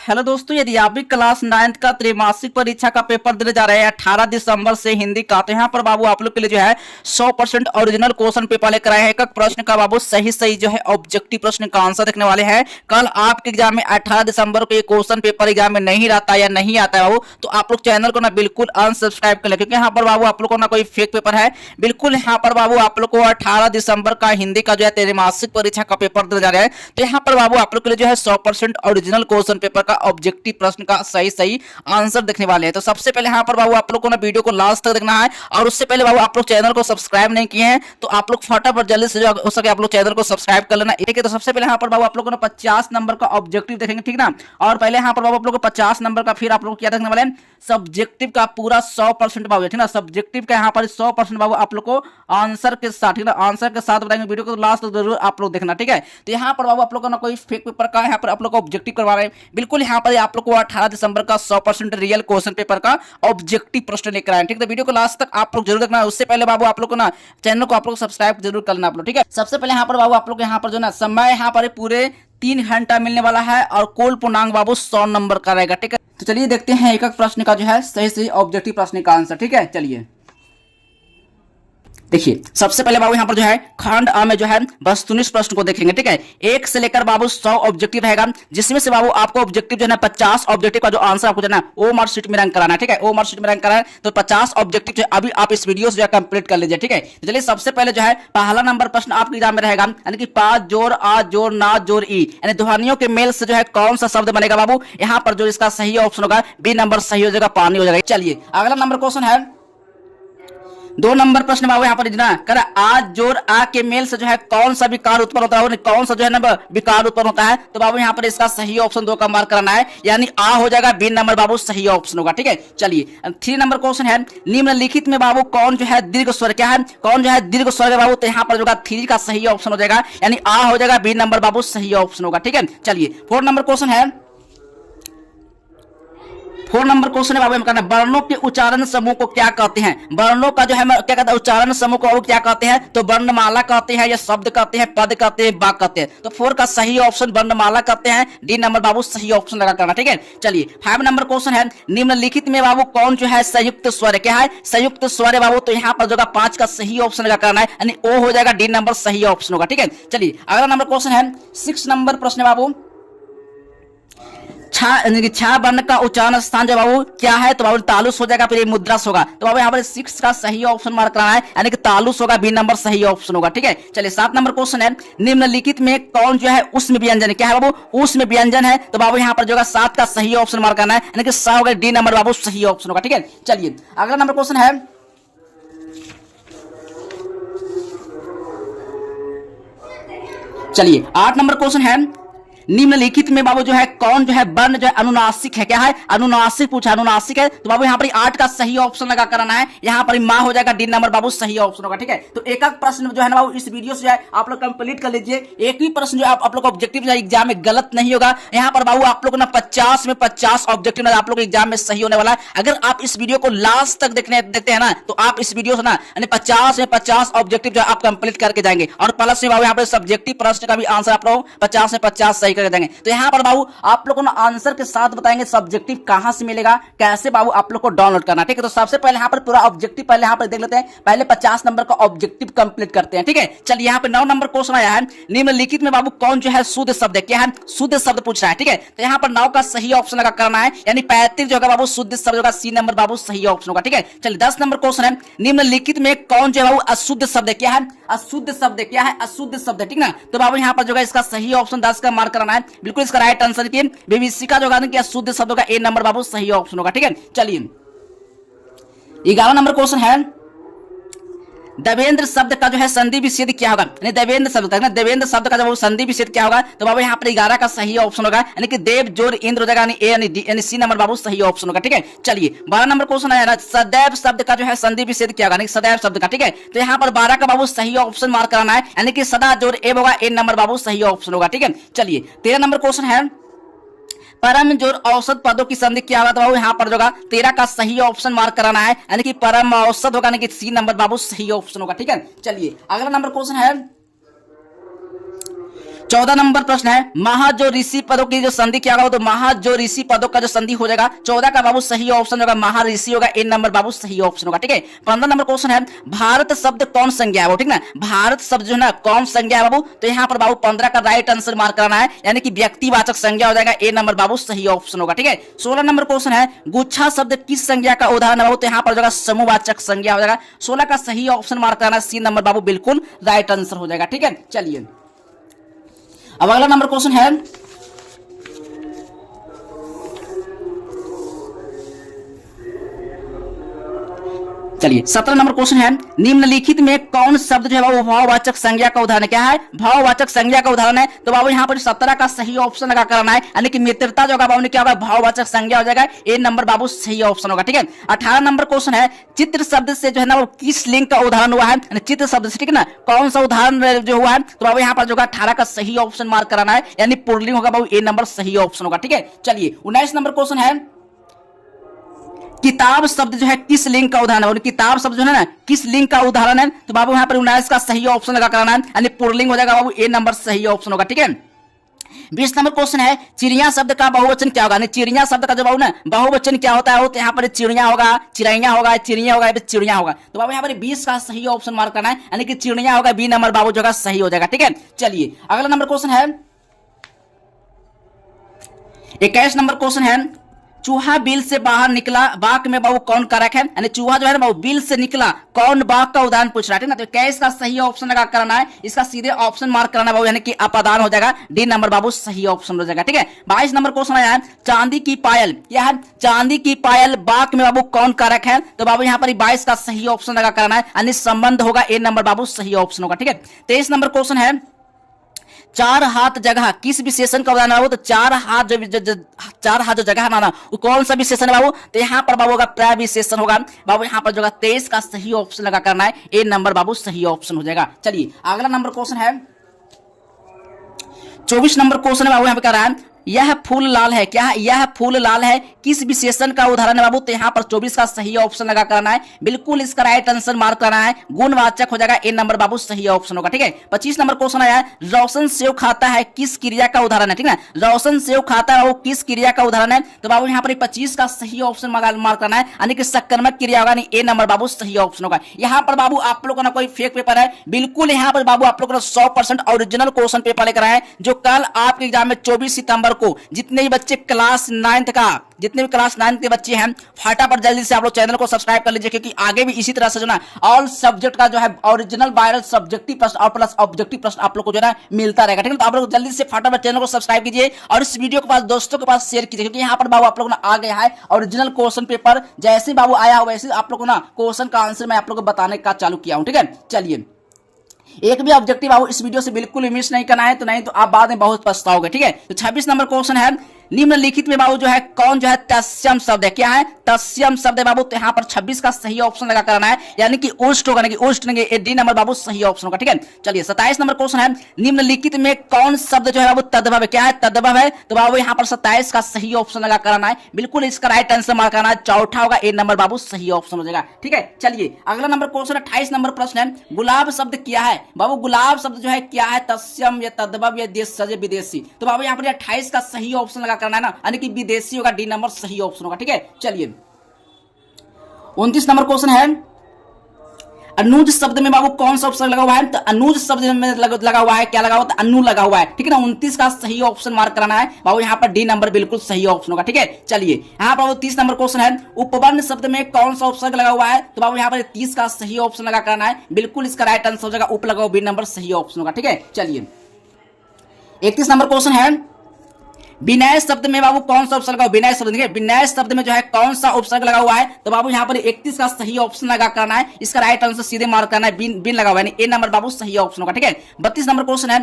Hello दोस्तों, यदि आप भी क्लास 9th का त्रैमासिक परीक्षा का पेपर देने जा रहे हैं 18 दिसंबर से हिंदी का, तो यहाँ पर बाबू आप लोग के लिए जो है 100% ओरिजिनल क्वेश्चन पेपर लेकर आए हैं। एक एक प्रश्न का बाबू सही सही जो है ऑब्जेक्टिव प्रश्न का आंसर देखने वाले हैं। कल आपके एग्जाम में 18 दिसंबर को ये क्वेश्चन पेपर एग्जाम में नहीं रहता या नहीं आता है बाबू, तो आप लोग चैनल को ना बिल्कुल अनसब्सक्राइब कर ले, क्योंकि यहाँ पर बाबू आप लोग को ना कोई फेक पेपर है। बिल्कुल यहाँ पर बाबू आप लोग को 18 दिसंबर का हिंदी का जो है त्रैमासिक परीक्षा का पेपर देने जा रहे हैं। तो यहाँ पर बाबू आप लोग के लिए जो है 100% ओरिजिनल क्वेश्चन पेपर का ऑब्जेक्टिव प्रश्न का सही सही आंसर देखने वाले हैं। तो सबसे पहले यहाँ पर बाबू आप लोग को ना वीडियो को लास्ट तक देखना है, और उससे पहले बाबू आप लोग चैनल को सब्सक्राइब नहीं किए हैं तो आप लोग फटाफट जल्दी से जो हो सके आप लोग चैनल को सब्सक्राइब कर लेना। एक है, तो सबसे पहले यहाँ पर बाबू आप लोग को ना 50 नंबर का ऑब्जेक्टिव देखेंगे, ठीक ना। और पहले यहाँ पर बाबू आप लोग को 50 नंबर का, फिर आप लोग क्या देखने वाले हैं, सब्जेक्टिव का पूरा 100% बाबू, ठीक ना। सब्जेक्टिव का यहाँ पर 100% बाबू आप लोग को आंसर के साथ, ठीक ना, आंसर के साथ बताएंगे। वीडियो को लास्ट तक जरूर आप लोग देखना, ठीक है। तो यहाँ पर बाबू आप लोग को ना कोई फेक पेपर का यहाँ पर आप लोग को ऑब्जेक्टिव करवा रहे हैं। बिल्कुल यहाँ पर आप लोग को 18 दिसंबर का 100% रियल क्वेश्चन पेपर का ऑब्जेक्टिव प्रश्न लेकर आए, ठीक है। तो वीडियो को लास्ट तक आप लोग जरूर देखना। उससे पहले बाबू आप लोग को ना चैनल को आप लोग सब्सक्राइब जरूर करना आप लोग, ठीक है। सबसे पहले यहाँ पर बाबू आप लोग यहाँ पर जो ना समय यहाँ पर पूरे 3 घंटा मिलने वाला है, और कुल पूर्णांक बाबू 100 नंबर का रहेगा, ठीक है। तो चलिए देखते हैं एक एक प्रश्न का जो है सही सही ऑब्जेक्टिव प्रश्न का आंसर, ठीक है। चलिए देखिए, सबसे पहले बाबू यहाँ पर जो है खंड आ में जो है वस्तुनिष्ठ प्रश्न को देखेंगे, ठीक है। 1 से लेकर बाबू 100 ऑब्जेक्टिव रहेगा, जिसमें से बाबू आपको ऑब्जेक्टिव जो है 50 ऑब्जेक्टिव का जो आंसर आपको जो है ओ मार्कशीट में रैंक कराना है, ठीक है। ओ मार्कशीट में रैंक कराना है, तो 50 ऑब्जेक्टिव जो अभी आप इस वीडियो से जो है कंप्लीट कर लीजिए, ठीक है। तो चलिए सबसे पहले जो है पहला नंबर प्रश्न आपके एग्जाम में रहेगा, यानी कि पा जोड़ आ जोड़ ना जोड़ ई, यानी ध्वनियों के मेल से जो है कौन सा शब्द बनेगा बाबू। यहाँ पर जो इसका सही ऑप्शन होगा बी नंबर सही हो जाएगा, पानी हो जाएगा। चलिए अगला नंबर क्वेश्चन है 2 नंबर प्रश्न बाबू यहाँ पर ना कर आज जोर आ के मेल से जो है कौन सा विकार उत्पन्न होता है, कौन सा जो है ना विकार उत्पन्न होता है। तो बाबू यहाँ पर इसका सही ऑप्शन 2 का मार्क कराना है, यानी आ हो जाएगा, बी नंबर बाबू सही ऑप्शन होगा, ठीक है। चलिए 3 नंबर क्वेश्चन है निम्नलिखित में बाबू कौन जो है दीर्घ स्वर, क्या है कौन जो है दीर्घ स्वर है बाबू। तो यहाँ पर जो 3 का सही ऑप्शन हो जाएगा, यानी आ हो जाएगा, बी नंबर बाबू सही ऑप्शन होगा, ठीक है। चलिए 4 नंबर क्वेश्चन है 4 नंबर क्वेश्चन है बाबू हम करना वर्णों के उच्चारण समूह को क्या कहते हैं। वर्णों का जो है क्या कहते हैं उच्चारण समूह को क्या कहते हैं, तो वर्णमाला कहते हैं, या शब्द कहते हैं, पद कहते हैं, वाक्य कहते हैं। तो 4 का सही ऑप्शन वर्णमाला कहते हैं, डी नंबर बाबू सही ऑप्शन लगा करना, ठीक है। चलिए 5 नंबर क्वेश्चन है निम्नलिखित में बाबू कौन जो है संयुक्त स्वर, क्या है संयुक्त स्वर है बाबू। तो यहाँ पर जो 5 का सही ऑप्शन लगा करना है, यानी ओ हो जाएगा, डी नंबर सही ऑप्शन होगा, ठीक है। चलिए अगला नंबर क्वेश्चन है 6 नंबर प्रश्न है बाबू छा वर्ण का उच्चारण स्थान जो बाबू क्या है, तो बाबू तालुस हो जाएगा, फिर ये मुद्रास होगा। तो बाबू यहाँ पर 6 का सही ऑप्शन मार्क करना है, यानी कि तालुस होगा, बी नंबर सही ऑप्शन होगा, ठीक है। चलिए 7 नंबर क्वेश्चन है निम्नलिखित में कौन जो है उसमें व्यंजन है, क्या है बाबू उसमें व्यंजन है। तो बाबू यहाँ पर जो 7 का सही ऑप्शन मार्क करना है, यानी कि सा होगा, डी नंबर बाबू सही ऑप्शन होगा, ठीक है। चलिए अगला नंबर क्वेश्चन है चलिए 8 नंबर क्वेश्चन है निम्नलिखित में बाबू जो है कौन जो है वर्ण जो है अनुनासिक है, क्या है अनुनासिक पूछा, अनुनासिक है। तो बाबू यहाँ पर 8 का सही ऑप्शन लगा कराना है, यहाँ पर मां हो जाएगा, डी नंबर बाबू सही ऑप्शन होगा, ठीक है। तो एक एक प्रश्न जो है ना बाबू इस वीडियो से जो है आप लोग कंप्लीट कर लीजिए। एक भी प्रश्न जो आप लोग ऑब्जेक्टिव एग्जाम में गलत नहीं होगा। यहाँ पर बाबू आप लोग ना 50 में 50 ऑब्जेक्टिव आप लोग एग्जाम में सही होने वाला है। अगर आप इस वीडियो को लास्ट तक देखते हैं ना, तो आप इस वीडियो से ना 50 में 50 ऑब्जेक्टिव जो आप कंप्लीट करके जाएंगे, और प्लस में बाबू यहाँ पर सब्जेक्टिव प्रश्न का भी आंसर आप लोग 50 में 50 सही करके देंगे। तो यहाँ पर बाबू आप लोगों को आंसर के साथ बताएंगे सब्जेक्टिव कहां से मिलेगा, कैसे बाबू आप लोग को डाउनलोड करना, ठीक है। तो सबसे पहले यहाँ पर पूरा ऑब्जेक्टिव पहले यहाँ पर देख लेते हैं, पहले 50 नंबर का ऑब्जेक्टिव कंप्लीट करते हैं, ठीक है। चलिए यहाँ पे 9 नंबर क्वेश्चन आया है निम्नलिखित में बाबू कौन जो है शुद्ध शब्द है, क्या है शुद्ध शब्द पूछ रहा है, ठीक है। तो यहाँ पर 9 का सही ऑप्शन लगा करना है, यानी 35 जो होगा बाबू शुद्ध शब्द होगा, सी नंबर बाबू सही ऑप्शन होगा, ठीक है। चलिए 10 नंबर क्वेश्चन है निम्नलिखित में कौन जो है बाबू अशुद्ध शब्द है, क्या है अशुद्ध शब्द, क्या है अशुद्ध शब्द, ठीक ना। तो बाबू यहाँ पर जो है इसका सही ऑप्शन 10 का मार्क करना है, बिल्कुल इसका राइट आंसर की बीबीसी का जो होगा शुद्ध शब्दों का ए नंबर बाबू सही ऑप्शन होगा, ठीक है। चलिए 11 नंबर क्वेश्चन है देवेंद्र शब्द का जो है संधि विच्छेद क्या होगा, यानी देवेंद्र शब्द का देवेंद्र शब्द का जो संधि विच्छेद क्या होगा। तो बाबू यहाँ पर 11 का सही ऑप्शन होगा, यानी कि देव जोर इंद्र हो जाएगा, यानी ए यानी सी नंबर बाबू सही ऑप्शन होगा, ठीक है। चलिए 12 नंबर क्वेश्चन है सदैव शब्द का जो है संधि विच्छेद क्या होगा, सदैव शब्द का, ठीक है। तो यहाँ पर 12 का बाबू सही ऑप्शन मार्क कराना है, यानी कि सदा जोर ए होगा, ए नंबर बाबू सही ऑप्शन होगा, ठीक है। चलिए 13 नंबर क्वेश्चन है परम जोर औसत पदों की संधि क्या होगा। तो बाबू यहाँ पर जो 13 का सही ऑप्शन मार्क कराना है, यानी कि परम औसत होगा, यानी कि सी नंबर बाबू सही ऑप्शन होगा, ठीक है। चलिए अगला नंबर क्वेश्चन है 14 नंबर प्रश्न है, महा जो ऋषि पदों की जो संधि क्या होगा, तो महा जो ऋषि पदों का जो संधि हो जाएगा 14 का बाबू सही ऑप्शन होगा महा ऋषि होगा, ए नंबर बाबू सही ऑप्शन होगा। ठीक है, 15 नंबर क्वेश्चन है, भारत शब्द कौन संज्ञा है, ठीक ना, भारत शब्द जो है ना कौन संज्ञा है बाबू, तो यहाँ पर बाबू 15 का राइट आंसर मार्क करना है, यानी कि व्यक्तिवाचक संज्ञा हो जाएगा, ए नंबर बाबू सही ऑप्शन होगा। ठीक है, 16 नंबर क्वेश्चन है, गुच्छा शब्द किस संज्ञा का उदाहरण है बाबू, तो यहाँ पर जो समूहवाचक संज्ञा हो जाएगा, 16 का सही ऑप्शन मार्क करना है, सी नंबर बाबू बिल्कुल राइट आंसर हो जाएगा। ठीक है, चलिए अब अगला नंबर क्वेश्चन है, चलिए 17 नंबर क्वेश्चन है, निम्नलिखित में कौन शब्द जो है वो भाववाचक संज्ञा का उदाहरण क्या है, भाववाचक संज्ञा का उदाहरण है, तो बाबू यहाँ पर 17 का सही ऑप्शन लगा करना है, यानी कि मित्रता जो बाबू ने क्या होगा भाववाचक संज्ञा हो जाएगा, ए नंबर बाबू सही ऑप्शन होगा। ठीक है, 18 नंबर क्वेश्चन है, चित्र शब्द से जो है ना वो किस लिंग का उदाहरण हुआ है, चित्र शब्द से, ठीक है ना, कौन सा उदाहरण जो हुआ है, तो बाबू यहाँ पर जो 18 का सही ऑप्शन मार्क कराना है, यानी पुल्लिंग होगा बाबू, ए नंबर सही ऑप्शन होगा। ठीक है, चलिए 19 नंबर क्वेश्चन है, किताब शब्द जो है किस लिंग का उदाहरण है, और किताब शब्द जो है ना किस लिंग का उदाहरण है, तो बाबू यहाँ पर 19 का सही ऑप्शन लगा कराना है, यानी पुल्लिंग हो जाएगा बाबू, ए नंबर सही ऑप्शन होगा। ठीक है, 20 नंबर क्वेश्चन है, चिड़िया शब्द का बहुवचन क्या होगा, चिड़िया शब्द का जो बाबू ना बहुवचन क्या होता है, तो यहाँ पर चिड़िया होगा, चिड़ैया होगा, चिड़िया होगा, चिड़िया होगा, तो बाबू यहाँ पर 20 का सही ऑप्शन मार्क करना है, यानी कि चिड़िया होगा, बी नंबर बाबू जो सही हो जाएगा। ठीक है, चलिए अगला नंबर क्वेश्चन है, 21 नंबर क्वेश्चन है, चूहा बिल से बाहर निकला, बाघ में बाबू कौन कारक है, यानी चूहा जो है ना बाबू बिल से निकला, कौन बाघ का उदाहरण पूछ रहा है, ठीक ना, तो क्या इसका सही ऑप्शन लगा करना है, इसका सीधे ऑप्शन मार्क करना है बाबू, यानी कि अपादान हो जाएगा, डी नंबर बाबू सही ऑप्शन हो जाएगा। ठीक है, 22 नंबर क्वेश्चन आया है, चांदी की पायल, क्या है, चांदी की पायल बाघ में बाबू कौन कारक है, तो बाबू यहाँ पर 22 का सही ऑप्शन लगा करना है, यानी संबंध होगा, ए नंबर बाबू सही ऑप्शन होगा। ठीक है, 23 नंबर क्वेश्चन है, चार हाथ जगह किस विशेषण का उदाहरण है बाबू, तो चार हाथ जो जगह ना वो कौन सा विशेषण है बाबू, तो यहाँ पर बाबू होगा प्रविशेषण होगा बाबू, यहाँ पर जो 23 का सही ऑप्शन लगा करना है, ए नंबर बाबू सही ऑप्शन हो जाएगा। चलिए अगला नंबर क्वेश्चन है, 24 नंबर क्वेश्चन है बाबू, यहाँ पे कह रहा है, यह फूल लाल है, क्या है, यह फूल लाल है किस विशेषण का उदाहरण है बाबू, तो यहाँ पर 24 का सही ऑप्शन लगा करना है, बिल्कुल इसका राइट आंसर मार्क करना है, गुणवाचक हो जाएगा, ए नंबर बाबू सही ऑप्शन होगा। ठीक है, 25 नंबर क्वेश्चन आया है, रोशन सेव खाता है किस क्रिया का उदाहरण है, ठीक है, रोशन सेव खाता है वो किस क्रिया का उदाहरण है, तो बाबू यहाँ पर 25 का सही ऑप्शन मार्क करना है, यानी कि सकर्मक क्रिया होगा, ए नंबर बाबू सही ऑप्शन होगा। यहाँ पर बाबू आप लोगों का कोई फेक पेपर है, बिल्कुल यहाँ पर बाबू आप लोगों ने 100% ओरिजिनल क्वेश्चन पेपर लेकर आए, जो कल आपके एग्जाम में 24 सितंबर को जितने भी बच्चे क्लास 9th का, जितने भी क्लास 9th के बच्चे हैं, फटाफट जल्दी से आप लोग चैनल को सब्सक्राइब कर लीजिए, क्योंकि आगे भी इसी तरह से जो ना ऑल सब्जेक्ट का जो है ओरिजिनल वायरल सब्जेक्टिव प्रश्न और प्लस ऑब्जेक्टिव प्रश्न आप लोग को जो है मिलता रहेगा। ठीक है, तो आप लोग जल्दी से फटाफट चैनल को सब्सक्राइब कीजिए और इस वीडियो के पास दोस्तों के पास शेयर कीजिए, क्योंकि यहाँ पर बाबू आप लोग आ गया है ओरिजिनल क्वेश्चन पेपर, जैसे बाबू आया हो वैसे आप लोग को ना क्वेश्चन का आंसर मैं आप लोग को बताने का चालू किया हूँ। ठीक है, चलिए एक भी ऑब्जेक्टिव बाबू इस वीडियो से बिल्कुल मिस नहीं करना है, तो नहीं तो आप बाद में बहुत पछताओगे। ठीक है, तो 26 नंबर क्वेश्चन है, निम्नलिखित में बाबू जो है कौन जो है तस्यम शब्द है, क्या है तस्यम शब्द है बाबू, तो यहाँ पर 26 का सही ऑप्शन लगा करना है, यानी कि उष्ट होगा, कि उष्ट नहीं, डी नंबर बाबू सही ऑप्शन होगा। ठीक है, चलिए 27 नंबर क्वेश्चन है, निम्नलिखित में कौन शब्द जो है बाबू तद्भव है, क्या है तद्भव है, तो बाबू यहाँ पर 27 का सही ऑप्शन लगा करना है, बिल्कुल इसका राइट आंसर मार्क करना है, चौथा होगा, ए नंबर बाबू सही ऑप्शन हो जाएगा। ठीक है, चलिए अगला नंबर क्वेश्चन 28 नंबर प्रश्न है, गुलाब शब्द क्या है बाबू, गुलाब शब्द जो है क्या है, तस्यम या तद्भव या देशज विदेशी, तो बाबू यहाँ पर 28 का सही ऑप्शन लगा करना है ना, यानी कि विदेशी होगा, डी नंबर सही ऑप्शन होगा। ठीक है, चलिए 29 नंबर क्वेश्चन है, अनुज शब्द में बाबू कौन सा उपसर्ग लगा हुआ है, तो अनुज शब्द में लगा हुआ है, क्या लगा हुआ है, अनु लगा हुआ है। ठीक है ना, 29 का सही ऑप्शन मार्क कराना है बाबू, यहाँ पर डी नंबर बिल्कुल सही ऑप्शन होगा। ठीक है, चलिए यहाँ पर 30 नंबर क्वेश्चन है, उपवर्ण शब्द में कौन सा उपसर्ग लगा हुआ है, तो बाबू यहाँ पर 30 का सही ऑप्शन लगा कराना है, बिल्कुल इसका राइट आंसर हो जाएगा उप लगाओ, बी नंबर सही ऑप्शन होगा। ठीक है, चलिए 31 नंबर क्वेश्चन है, विनय शब्द में बाबू कौन सा उपसर्ग लगा, विनय शब्द, विनय शब्द में जो है कौन सा उपसर्ग लगा हुआ है, तो बाबू यहाँ पर 31 का सही ऑप्शन लगा करना है, इसका राइट आंसर सीधे मार्क करना है, बिन लगा हुआ है, ए नंबर बाबू सही ऑप्शन होगा। ठीक है, 32 नंबर क्वेश्चन है,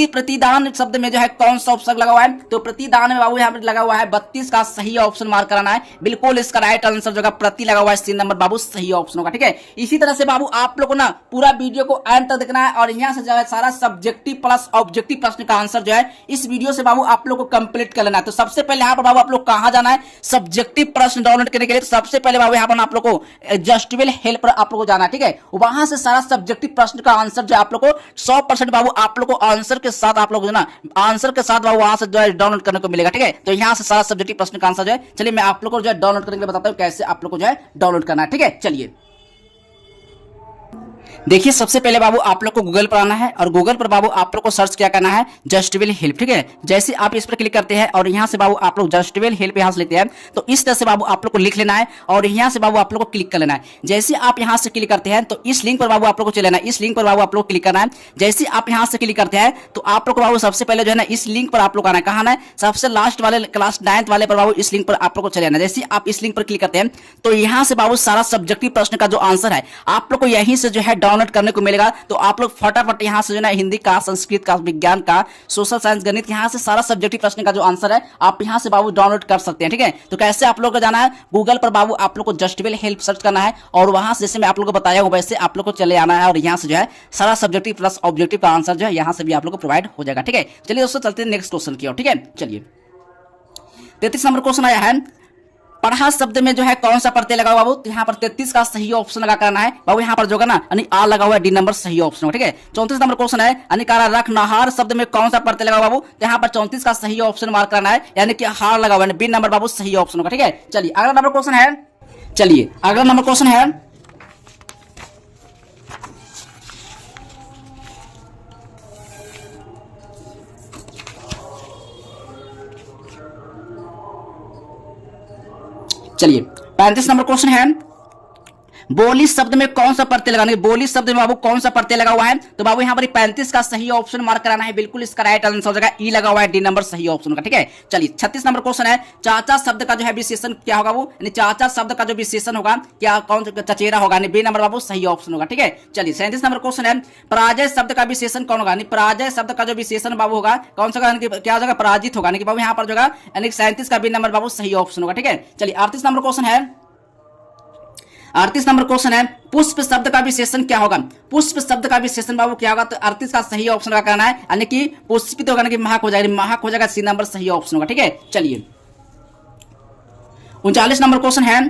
प्रतिदान शब्द में जो है कौन सा उपसर्ग लगा हुआ है, तो प्रतिदान में बाबू यहाँ पर लगा हुआ है 32 का सही ऑप्शन मार्क कराना है, बिल्कुल इसका राइट आंसर जो प्रति लगा हुआ है, सी नंबर बाबू सही ऑप्शन होगा। ठीक है, इसी तरह से बाबू आप लोग को ना पूरा वीडियो को एंड तक देखना है, और यहाँ से जो है सारा सब्जेक्टिव प्लस ऑब्जेक्टिव प्रश्न का आंसर जो है इस वीडियो से बाबू आप लोग को कंप्लीट कंप्लीट कर लेना है। तो सबसे पहले यहाँ पर बाबू आप लोग कहाँ जाना है, सब्जेक्टिव प्रश्न डाउनलोड करने के लिए। तो सबसे पहले बाबू यहाँ पर आप लोग को एडजस्टेबल हेल्प पर आप लोग को जाना है, ठीक है। वहां से सारा सब्जेक्टिव प्रश्न का आंसर जो आप लोग को 100% बाबू आप लोग को आंसर के साथ आप लोग जो ना आंसर के साथ बाबू वहां से जो है डाउनलोड करने को मिलेगा, ठीक है। तो यहाँ से सारा सब्जेक्टिव प्रश्न का आंसर जो है, चलिए मैं आप लोग को जो है डाउनलोड करने के लिए बताता हूँ कैसे आप लोग को जो है डाउनलोड करना है, ठीक है। चलिए देखिए सबसे पहले बाबू आप लोग को गूगल पर आना है और गूगल पर बाबू आप लोग को सर्च क्या करना है, जस्टेबल हेल्प, ठीक है। जैसे आप इस पर क्लिक करते हैं और यहाँ से बाबू आप लोग जस्टेबल हेल्प यहाँ से लेते हैं, तो इस तरह से बाबू आप लोग को लिख लेना है और यहाँ से बाबू आप लोग को क्लिक कर लेना है। जैसे आप यहाँ से क्लिक करते हैं तो इस लिंक पर बाबू आप लोग को चले लेना है, इस लिंक पर बाबू आप लोग क्लिक करना है। जैसे आप यहाँ से क्लिक करते हैं तो आप लोग को बाबू सबसे पहले जो है ना इस लिंक पर आप लोग आना है, कहाँ है, सबसे लास्ट वाले क्लास 9th वाले पर बाबू इस लिंक पर आप लोग को चले आना है। जैसे आप इस लिंक पर क्लिक करते हैं तो यहाँ से बाबू सारा सब्जेक्टिव प्रश्न का जो आंसर है आप लोग को यहीं से जो है डाउनलोड करने को मिलेगा। तो आप लोग फटाफट यहां से जो ना हिंदी का, संस्कृत का, विज्ञान का, सोशल साइंस, गणित, यहां से सारा सब्जेक्टिव प्रश्न का जो आंसर है आप यहां से बाबू डाउनलोड कर सकते हैं, ठीक है। तो कैसे आप लोग को जाना है, गूगल पर बाबू आप लोग को जस्टेबल हेल्प सर्च करना है और वहां से जैसे मैं आप लोग को बताया हूं वैसे आप लोग को चले आना है और यहां से जो है सारा सब्जेक्टिव प्लस ऑब्जेक्टिव का आंसर जो है यहां से भी आप लोग को प्रोवाइड हो जाएगा, ठीक है। चलिए दोस्तों चलते हैं नेक्स्ट क्वेश्चन की ओर, ठीक है। चलिए 33 नंबर क्वेश्चन आया है, पढ़ा शब्द में जो है कौन सा प्रत्यय लगा हुआ बाबू, तो यहाँ पर 33 का सही ऑप्शन लगा करना है बाबू। यहाँ पर जो है ना यानी आ लगा हुआ है, डी नंबर सही ऑप्शन होगा, ठीक है। 34 नंबर क्वेश्चन है, यानी कारा रखनहार शब्द में कौन सा प्रत्यय लगा हुआ बाबू, तो यहाँ पर 34 का सही ऑप्शन मार्क करना है, यानी कि हार लगा हुआ है, बी नंबर बाबू सही ऑप्शन होगा, ठीक है। चलिए अगला नंबर क्वेश्चन है, चलिए अगला नंबर क्वेश्चन है, चलिए 35 नंबर क्वेश्चन है, बोली शब्द में कौन सा प्रत्यय लगाना है, बोली शब्द में बाबू कौन सा प्रत्यय लगा हुआ है, तो बाबू यहाँ पर 35 का सही ऑप्शन मार्क कराना है, बिल्कुल इसका राइट आंसर हो जाएगा ई लगा हुआ है, डी नंबर सही ऑप्शन होगा, ठीक है। चलिए 36 नंबर क्वेश्चन है, चाचा शब्द का जो है विशेषण क्या होगा वो, यानी चाचा शब्द का जो विशेषण होगा क्या, कौन चचेरा होगा, यानी बी नंबर बाबू सही ऑप्शन होगा, ठीक है। चलिए 37 नंबर क्वेश्चन है, पराजय शब्द का विशेषण कौन होगा, यानी पराजय शब्द का जो विशेषण बाबू होगा कौन सा, क्या होगा, पराजित होगा, यानी बाबू यहाँ पर जो है यानी 37 का बी नंबर बाबू सही ऑप्शन होगा, ठीक है। चलिए 38 नंबर क्वेश्चन है, 38 नंबर क्वेश्चन है, पुष्प शब्द का विशेषण क्या होगा, पुष्प शब्द का विशेषण बाबू क्या होगा, तो 38 का सही ऑप्शन का करना है, यानी कि पुष्पित होगा, कि महक हो जाएगा, महक हो जाएगा, सी नंबर सही ऑप्शन होगा, ठीक है। चलिए 39 नंबर क्वेश्चन है,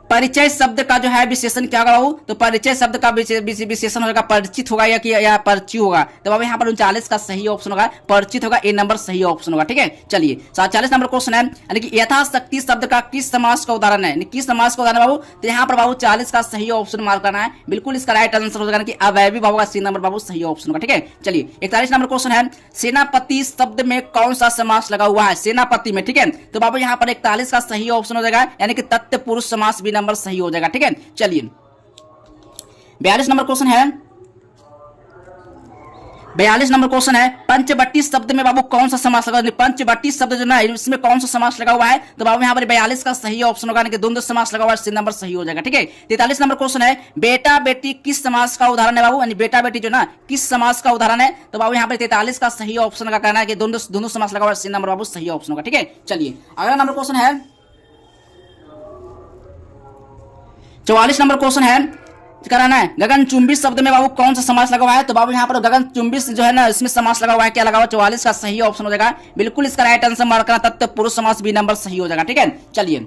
परिचय शब्द का जो है विशेषण क्या होगा बाबू, तो परिचय शब्द का विशेषण होगा परिचित होगा या परिचय होगा, तो बाबू यहाँ पर 39 का सही ऑप्शन होगा परिचित होगा, ए नंबर सही ऑप्शन होगा, ठीक है। चलिए 47 नंबर क्वेश्चन है, यानी कि यथाशक्ति शब्द का किस समास का उदाहरण है, किस समास का उदाहरण बाबू, तो यहाँ पर बाबू 40 का सही ऑप्शन मार्क करना है, बिल्कुल इसका राइट आंसर हो जाएगा कि अवयवी बाबू का सी नंबर बाबू सही ऑप्शन होगा, ठीक है। चलिए 41 नंबर क्वेश्चन है, सेनापति शब्द में कौन सा समास लगा हुआ है, सेनापति में, ठीक है। तो बाबू यहाँ पर 41 का सही ऑप्शन हो जाएगा, यानी कि तत्पुरुष समास बी नंबर सही हो जाएगा, ठीक है। चलिए 42 नंबर क्वेश्चन है, 42 नंबर क्वेश्चन है, पंचवटी शब्द में बाबू कौन सा समास लगा, पंचवटी शब्द जो ना इसमें कौन सा समास लगा हुआ है, तो बाबू यहाँ पर 42 का सही ऑप्शन होगा, कि द्वंद्व समास लगा हुआ है, सी नंबर सही हो जाएगा, ठीक है। 43 नंबर क्वेश्चन है, बेटा बेटी किस समास का उदाहरण है बाबू, यानी बेटा बेटी जो ना किस समास का उदाहरण है, तो बाबू यहाँ पर 43 का सही ऑप्शन का कहना है कि दोनों समास लगा हुआ है, सी नंबर बाबू सही ऑप्शन होगा, ठीक है। चलिए अगला नंबर क्वेश्चन है, 44 नंबर क्वेश्चन है, कराना है, गगनचुंबी शब्द में बाबू कौन सा समास लगा हुआ है, तो बाबू यहाँ पर गगनचुंबी जो है ना इसमें समास लगा हुआ है, क्या लगा हुआ है, 44 का सही ऑप्शन हो जाएगा, बिल्कुल इसका राइट आंसर मार्क करना, तत्पुरुष समास बी नंबर सही हो जाएगा, ठीक है। चलिए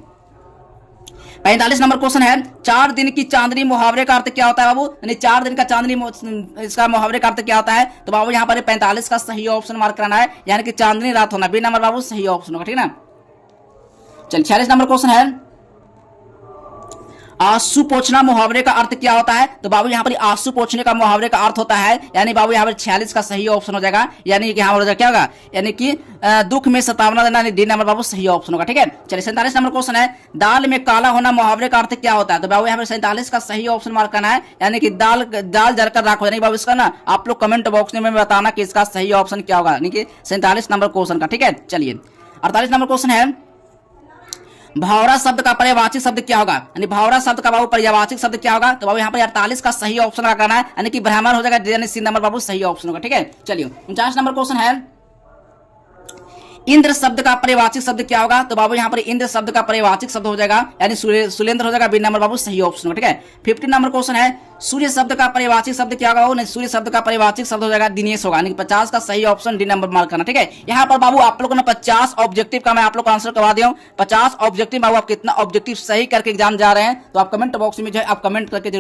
45 नंबर क्वेश्चन है, 4 दिन की चांदनी मुहावरे का अर्थ क्या होता है बाबू, यानी 4 दिन का चांदनी इसका मुहावरे का अर्थ क्या होता है, तो बाबू यहाँ पर 45 का सही ऑप्शन मार्क करना है, यानी कि चांदनी रात होना, बी नंबर बाबू सही ऑप्शन होगा, ठीक है ना। चलिए 46 नंबर क्वेश्चन है, आंसू पोंछना मुहावरे का अर्थ क्या होता है, तो बाबू यहाँ पर आंसू पोंछने का मुहावरे का अर्थ होता है, यानी बाबू यहाँ पर 46 का सही ऑप्शन हो जाएगा, यानी कि यहाँ पर क्या होगा, यानी कि दुख में सतावना देना, डी नंबर बाबू सही ऑप्शन होगा, ठीक है। चलिए 47 नंबर क्वेश्चन है, दाल में काला होना मुहावरे का अर्थ क्या होता है, तो बाबू यहाँ पर 47 का सही ऑप्शन मार्क करना है, यानी कि दाल जलकर राख हो जाएगी, बाबू इसका ना आप लोग कमेंट बॉक्स में बताना कि इसका सही ऑप्शन क्या होगा, यानी कि 47 नंबर क्वेश्चन का, ठीक है। चलिए 48 नंबर क्वेश्चन है, भावरा शब्द का पर्यायवाची शब्द क्या होगा, यानी भावरा शब्द का बाबू पर्यायवाची शब्द क्या होगा, तो बाबू यहाँ पर 48 का सही ऑप्शन लगाना है, यानी कि भ्रमर हो जाएगा, यानी सी नंबर बाबू सही ऑप्शन होगा, ठीक है। चलिए 49 नंबर क्वेश्चन है, इंद्र शब्द का परिवाचिक शब्द क्या होगा? तो बाबू यहाँ पर इंद्र शब्द का परिवाचिक शब्द हो जाएगा यानी सुरेंद्र हो जाएगा। बी नंबर बाबू सही ऑप्शन है। ठीक है, 15 नंबर क्वेश्चन है सूर्य शब्द का परिवाचिक शब्द क्या होगा? नहीं, सूर्य शब्द का परिवाचिक शब्द हो जाएगा दिनेश होगा। 50 का सही ऑप्शन डी नंबर मार्क करना। ठीक है, यहाँ पर बाबू आप लोगों ने 50 ऑब्जेक्टिव का मैं आप लोग को आंसर करवा दिया हूँ। 50 ऑब्जेक्टिव बाबू आप कितना ऑब्जेक्टिव सही करके एग्जाम जा रहे हैं तो आप कमेंट बॉक्स में जो है आप कमेंट करके